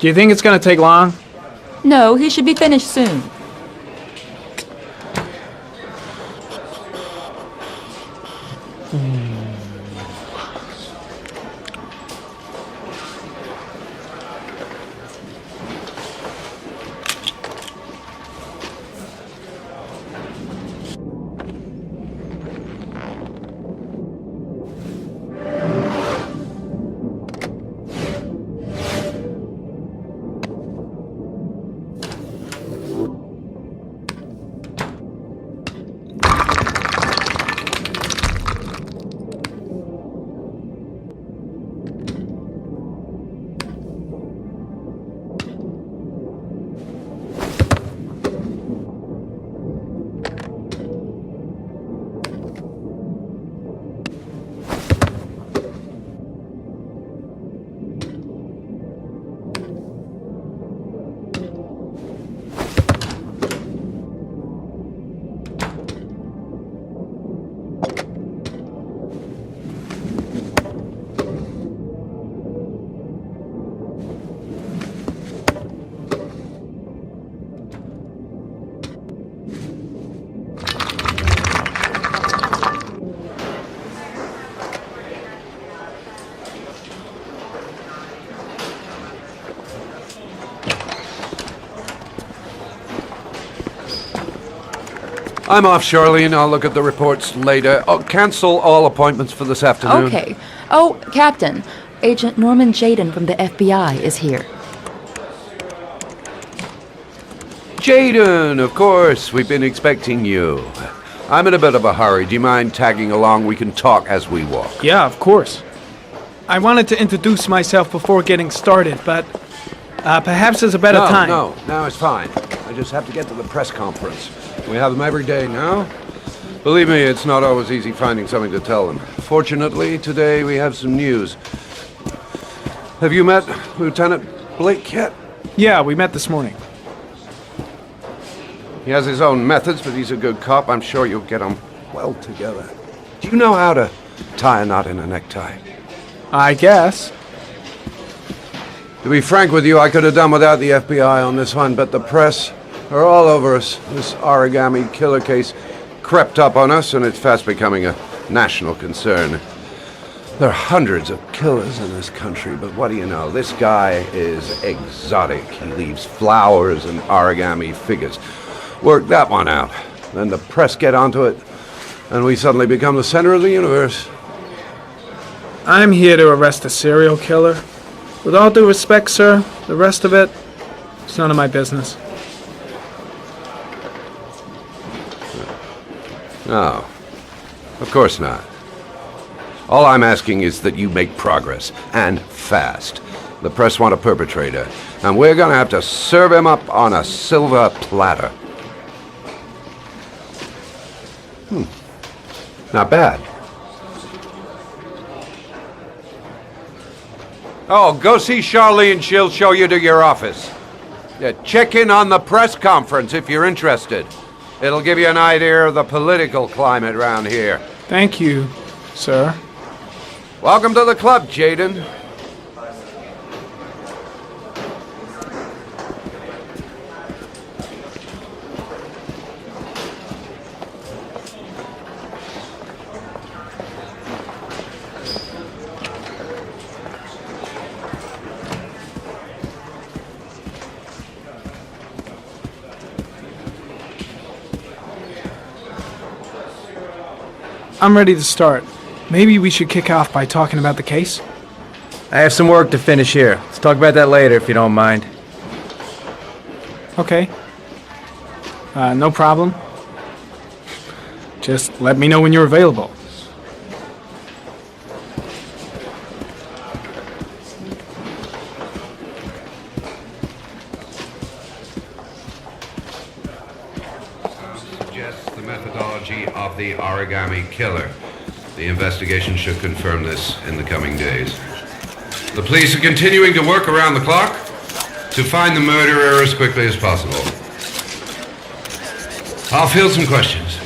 Do you think it's gonna take long? No, he should be finished soon. I'm off, Charlene. I'll look at the reports later. Oh, cancel all appointments for this afternoon. Okay. Oh, Captain, Agent Norman Jayden from the FBI is here. Jayden, of course. We've been expecting you. I'm in a bit of a hurry. Do you mind tagging along? We can talk as we walk. Yeah, of course. I wanted to introduce myself before getting started, but perhaps there's a better time. No, it's fine. I just have to get to the press conference. We have them every day now. Believe me, it's not always easy finding something to tell them. Fortunately, today we have some news. Have you met Lieutenant Blake yet? Yeah, we met this morning. He has his own methods, but he's a good cop. I'm sure you'll get on well together. Do you know how to tie a knot in a necktie? I guess. To be frank with you, I could have done without the FBI on this one, but the press are all over us. This origami killer case crept up on us, and it's fast becoming a national concern. There are hundreds of killers in this country, but what do you know? This guy is exotic. He leaves flowers and origami figures. Work that one out. Then the press get onto it, and we suddenly become the center of the universe. I'm here to arrest a serial killer. With all due respect, sir, the rest of it, it's none of my business. No, of course not. All I'm asking is that you make progress, and fast. The press want a perpetrator, and we're gonna have to serve him up on a silver platter. Not bad. Oh, go see Charlene. She'll show you to your office. Yeah, check in on the press conference if you're interested. It'll give you an idea of the political climate around here. Thank you, sir. Welcome to the club, Jayden. I'm ready to start. Maybe we should kick off by talking about the case? I have some work to finish here. Let's talk about that later if you don't mind. Okay. No problem. Just let me know when you're available. Suggests the methodology of the origami killer. The investigation should confirm this in the coming days. The police are continuing to work around the clock to find the murderer as quickly as possible. I'll field some questions.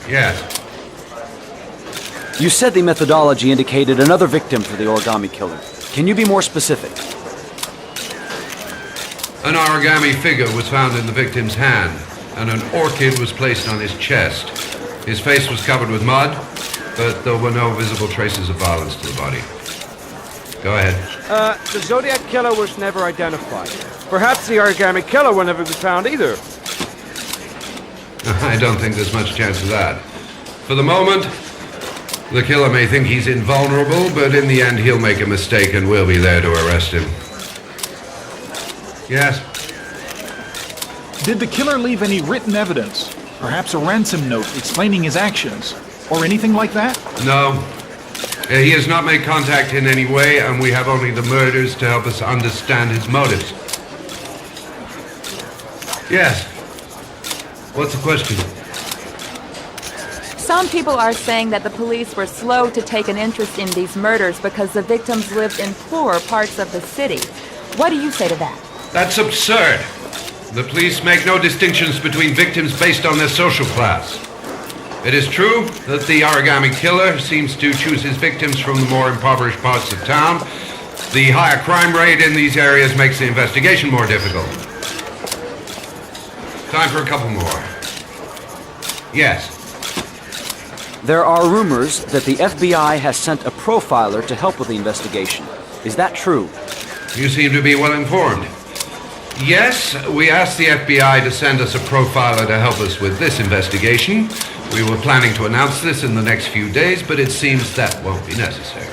Yes. You said the methodology indicated another victim for the origami killer. Can you be more specific? An origami figure was found in the victim's hand, and an orchid was placed on his chest. His face was covered with mud, but there were no visible traces of violence to the body. Go ahead. The Zodiac Killer was never identified. Perhaps the origami killer will never be found either. I don't think there's much chance of that. For the moment, the killer may think he's invulnerable, but in the end he'll make a mistake and we'll be there to arrest him. Yes? Did the killer leave any written evidence? Perhaps a ransom note explaining his actions? Or anything like that? No. He has not made contact in any way, and we have only the murders to help us understand his motives. Yes. What's the question? Some people are saying that the police were slow to take an interest in these murders because the victims lived in poorer parts of the city. What do you say to that? That's absurd. The police make no distinctions between victims based on their social class. It is true that the origami killer seems to choose his victims from the more impoverished parts of town. The higher crime rate in these areas makes the investigation more difficult. Time for a couple more. Yes. There are rumors that the FBI has sent a profiler to help with the investigation. Is that true? You seem to be well informed. Yes, we asked the FBI to send us a profiler to help us with this investigation. We were planning to announce this in the next few days, but it seems that won't be necessary.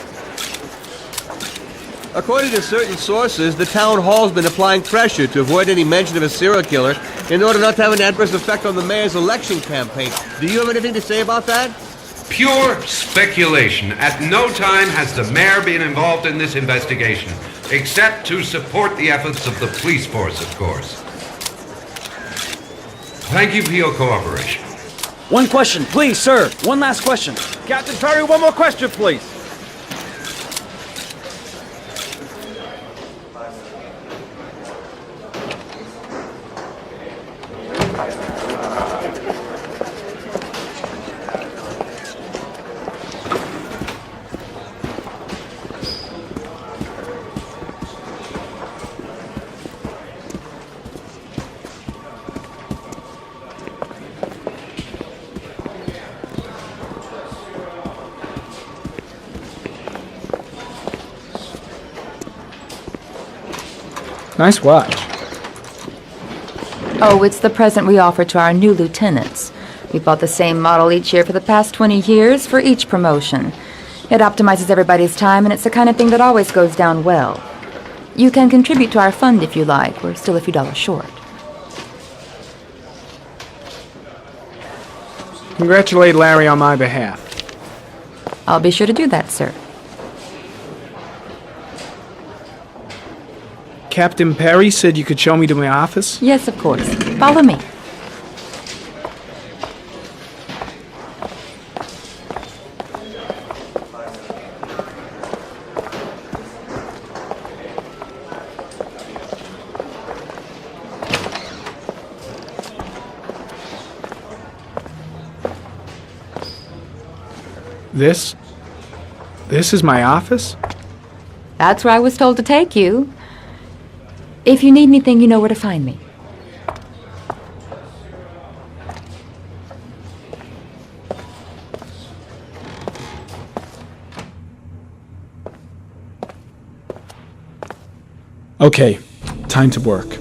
According to certain sources, the town hall's been applying pressure to avoid any mention of a serial killer in order not to have an adverse effect on the mayor's election campaign. Do you have anything to say about that? Pure speculation. At no time has the mayor been involved in this investigation, except to support the efforts of the police force, of course. Thank you for your cooperation. One question, please, sir. One last question. Captain Perry, one more question, please. Nice watch. Oh, it's the present we offer to our new lieutenants. We bought the same model each year for the past 20 years for each promotion. It optimizes everybody's time, and it's the kind of thing that always goes down well. You can contribute to our fund if you like. We're still a few dollars short. Congratulate Larry on my behalf. I'll be sure to do that, sir. Captain Perry said you could show me to my office? Yes, of course. Follow me. This is my office? That's where I was told to take you. If you need anything, you know where to find me. Okay, time to work.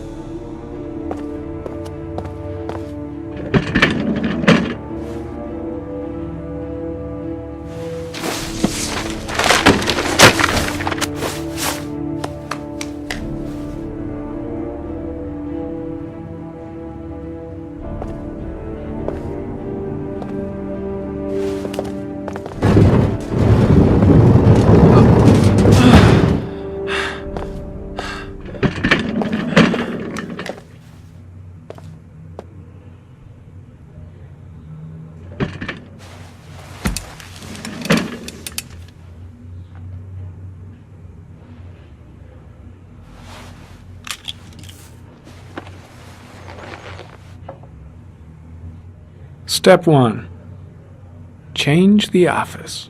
Step 1. Change the office.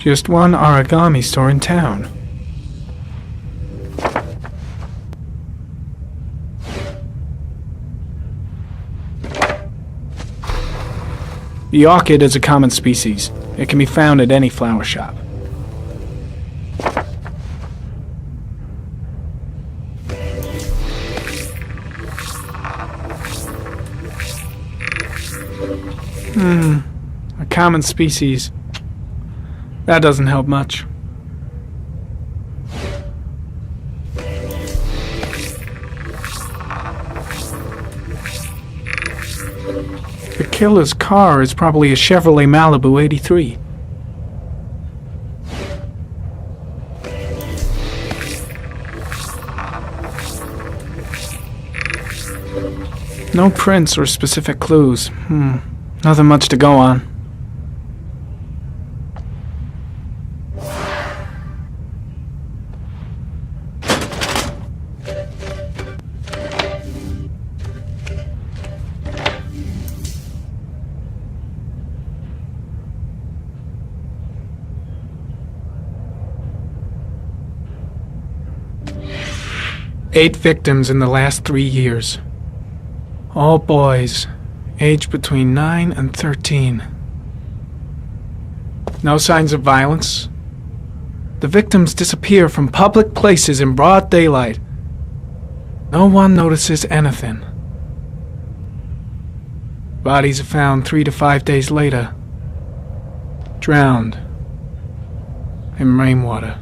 Just one origami store in town. The orchid is a common species. It can be found at any flower shop. A common species. That doesn't help much. The killer's car is probably a Chevrolet Malibu 83. No prints or specific clues. Nothing much to go on. Eight victims in the last 3 years. All boys, aged between 9 and 13. No signs of violence. The victims disappear from public places in broad daylight. No one notices anything. Bodies are found 3 to 5 days later, drowned in rainwater.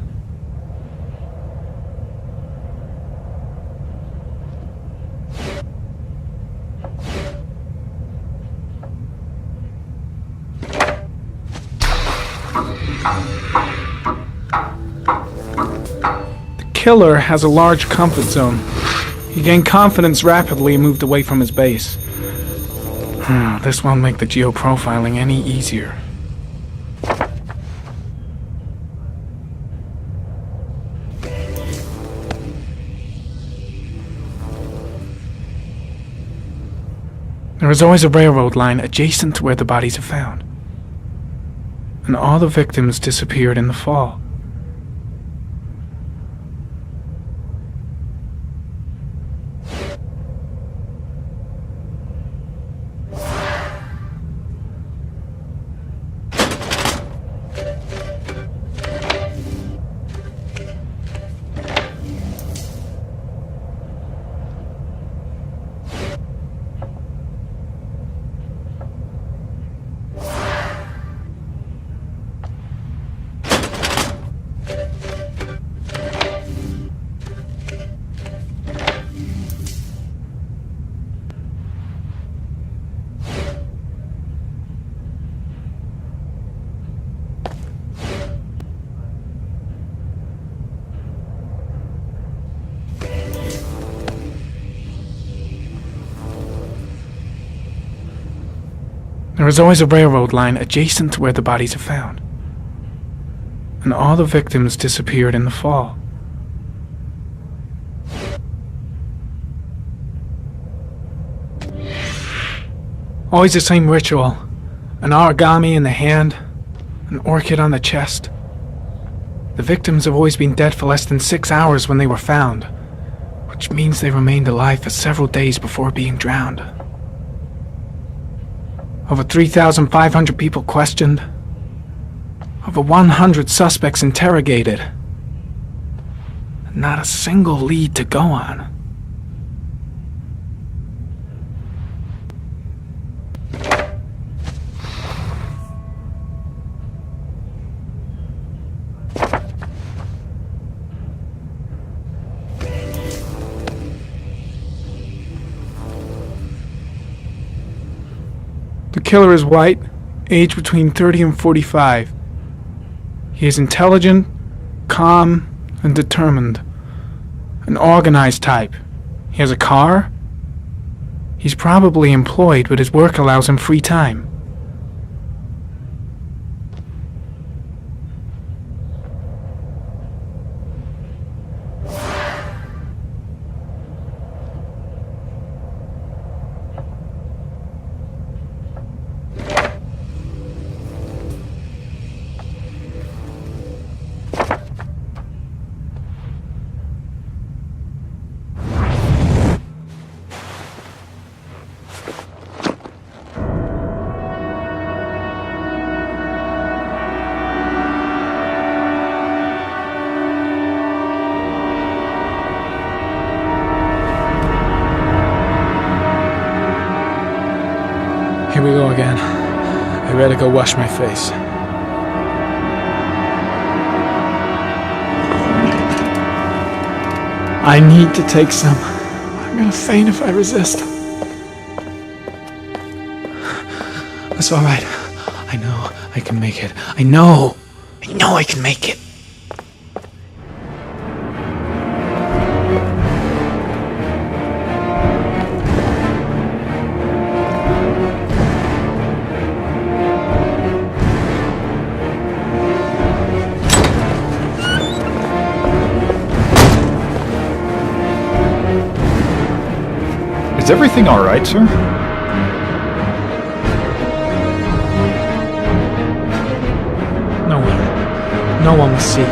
The killer has a large comfort zone. He gained confidence rapidly and moved away from his base. This won't make the geoprofiling any easier. There is always a railroad line adjacent to where the bodies are found. And all the victims disappeared in the fall. There is always a railroad line adjacent to where the bodies are found. And all the victims disappeared in the fall. Always the same ritual. An origami in the hand, an orchid on the chest. The victims have always been dead for less than 6 hours when they were found, which means they remained alive for several days before being drowned. Over 3,500 people questioned. Over 100 suspects interrogated. Not a single lead to go on. The killer is white, aged between 30 and 45. He is intelligent, calm, and determined. An organized type. He has a car. He's probably employed, but his work allows him free time. Here we go again. I better go wash my face. I need to take some. I'm gonna faint if I resist. That's all right. I know I can make it. I know I can make it. Is everything all right, sir? No one will see.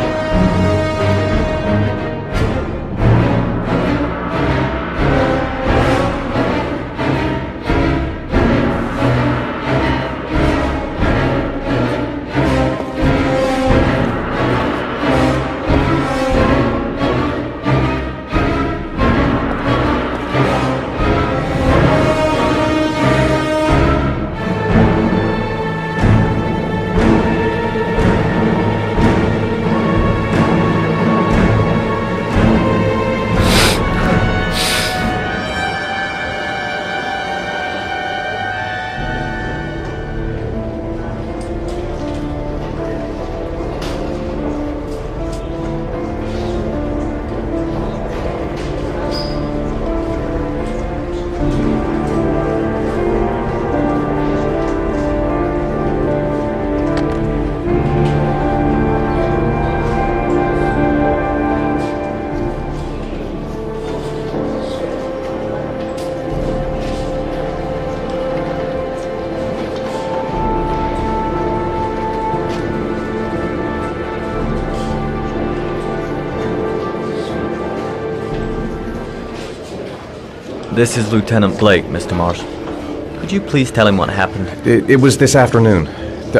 This is Lieutenant Blake, Mr. Mars. Could you please tell him what happened? It was this afternoon.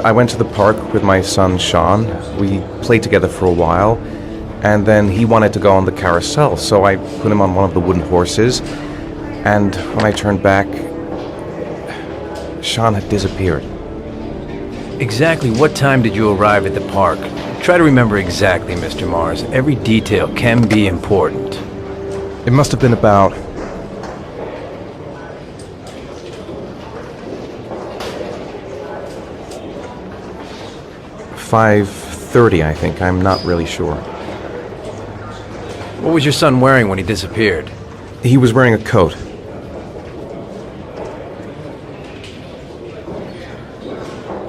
I went to the park with my son, Sean. We played together for a while, and then he wanted to go on the carousel, so I put him on one of the wooden horses, and when I turned back, Sean had disappeared. Exactly what time did you arrive at the park? Try to remember exactly, Mr. Mars. Every detail can be important. It must have been about 5:30, I think. I'm not really sure. What was your son wearing when he disappeared? He was wearing a coat.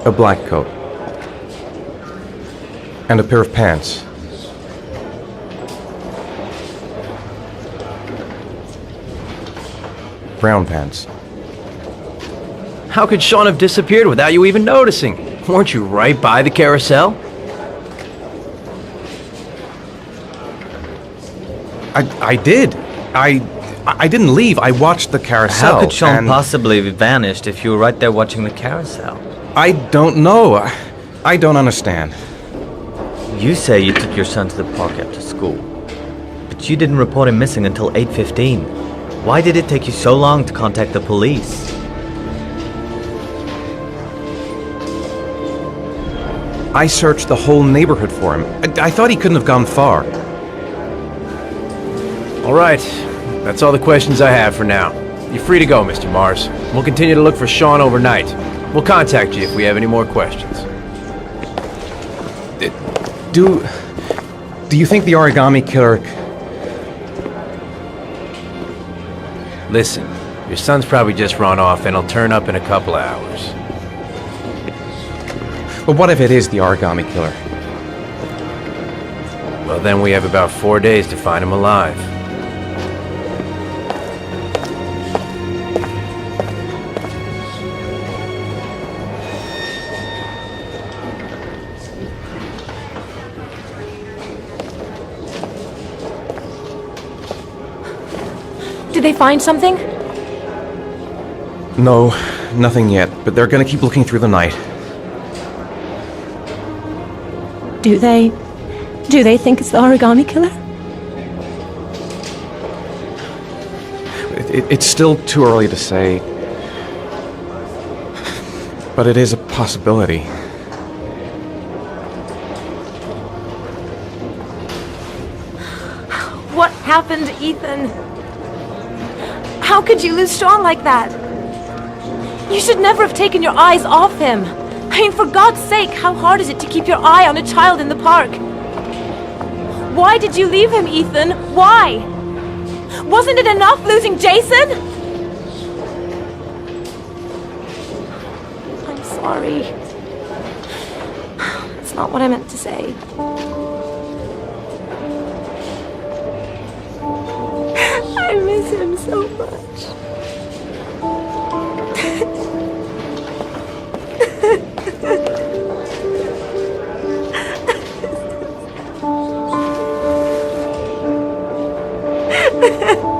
A black coat. And a pair of pants. Brown pants. How could Sean have disappeared without you even noticing? Weren't you right by the carousel? I did. I didn't leave. I watched the carousel. How could Sean possibly have vanished if you were right there watching the carousel? I don't know. I don't understand. You say you took your son to the park after school, but you didn't report him missing until 8:15. Why did it take you so long to contact the police? I searched the whole neighborhood for him. I thought he couldn't have gone far. All right. That's all the questions I have for now. You're free to go, Mr. Mars. We'll continue to look for Sean overnight. We'll contact you if we have any more questions. Do you think the origami killer... Listen, your son's probably just run off and he'll turn up in a couple of hours. But what if it is the origami killer? Well, then we have about 4 days to find him alive. Did they find something? No, nothing yet, but they're gonna keep looking through the night. Do they think it's the origami killer? It's still too early to say. but it is a possibility. What happened, Ethan? How could you lose Sean like that? You should never have taken your eyes off him. I mean, for God's sake, how hard is it to keep your eye on a child in the park? Why did you leave him, Ethan? Why? Wasn't it enough losing Jason? I'm sorry. It's not what I meant to say. I miss him so much. Ha ha ha.